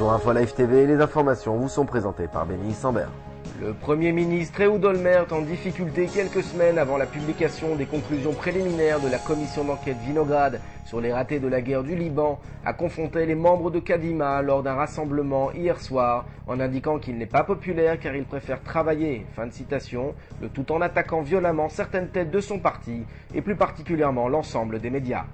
Sur InfoLive TV, les informations vous sont présentées par Benny Sambert. Le Premier ministre Ehud Olmert en difficulté quelques semaines avant la publication des conclusions préliminaires de la commission d'enquête Vinograd sur les ratés de la guerre du Liban a confronté les membres de Kadima lors d'un rassemblement hier soir en indiquant qu'il n'est pas populaire car il préfère travailler, fin de citation, le tout en attaquant violemment certaines têtes de son parti et plus particulièrement l'ensemble des médias.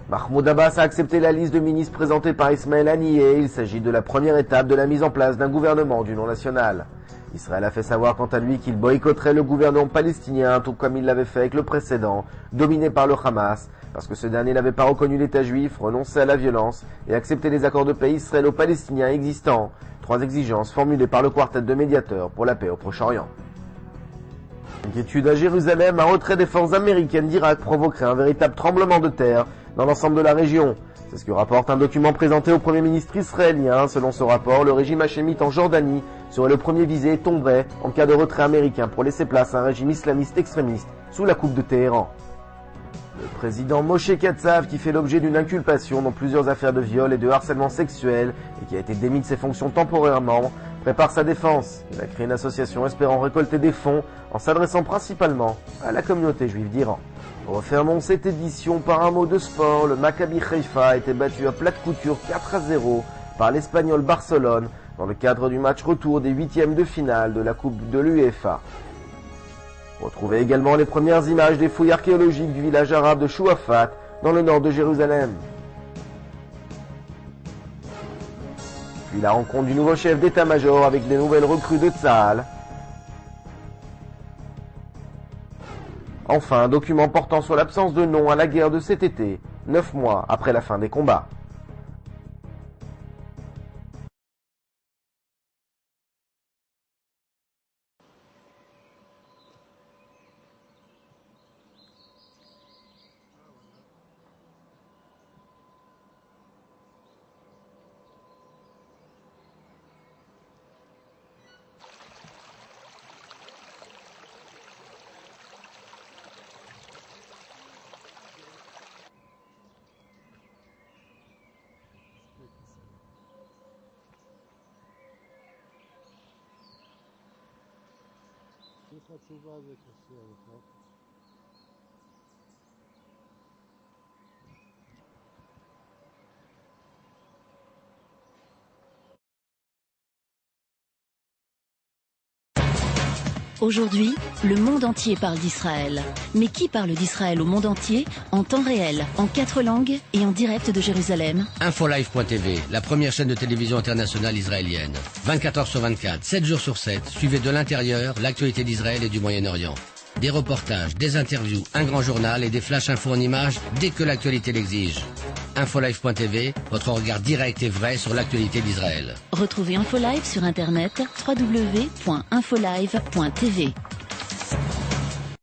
Mahmoud Abbas a accepté la liste de ministres présentée par Ismaël Haniyeh. Il s'agit de la première étape de la mise en place d'un gouvernement d'union nationale. Israël a fait savoir quant à lui qu'il boycotterait le gouvernement palestinien, tout comme il l'avait fait avec le précédent, dominé par le Hamas, parce que ce dernier n'avait pas reconnu l'État juif, renoncé à la violence et accepté les accords de paix israélo-palestiniens existants. 3 exigences formulées par le quartet de médiateurs pour la paix au Proche-Orient. Inquiétude à Jérusalem, un retrait des forces américaines d'Irak provoquerait un véritable tremblement de terre dans l'ensemble de la région. C'est ce que rapporte un document présenté au Premier ministre israélien. Selon ce rapport, le régime hachémite en Jordanie serait le premier visé et tomberait en cas de retrait américain pour laisser place à un régime islamiste extrémiste sous la coupe de Téhéran. Le président Moshe Katsav, qui fait l'objet d'une inculpation dans plusieurs affaires de viol et de harcèlement sexuel et qui a été démis de ses fonctions temporairement, prépare sa défense. Il a créé une association espérant récolter des fonds en s'adressant principalement à la communauté juive d'Iran. Refermons cette édition par un mot de sport. Le Maccabi Haïfa a été battu à plate couture 4-0 par l'Espagnol Barcelone dans le cadre du match retour des 8e de finale de la Coupe de l'UEFA. Retrouvez également les premières images des fouilles archéologiques du village arabe de Chouafat dans le nord de Jérusalem. Puis la rencontre du nouveau chef d'état-major avec les nouvelles recrues de Tzahal. Enfin, un document portant sur l'absence de nom à la guerre de cet été, 9 mois après la fin des combats. Aujourd'hui, le monde entier parle d'Israël. Mais qui parle d'Israël au monde entier, en temps réel, en 4 langues et en direct de Jérusalem? InfoLive.tv, la première chaîne de télévision internationale israélienne. 24 heures sur 24, 7 jours sur 7, suivez de l'intérieur l'actualité d'Israël et du Moyen-Orient. Des reportages, des interviews, un grand journal et des flash infos en images dès que l'actualité l'exige. InfoLive.tv, votre regard direct et vrai sur l'actualité d'Israël. Retrouvez InfoLive sur internet www.infolive.tv.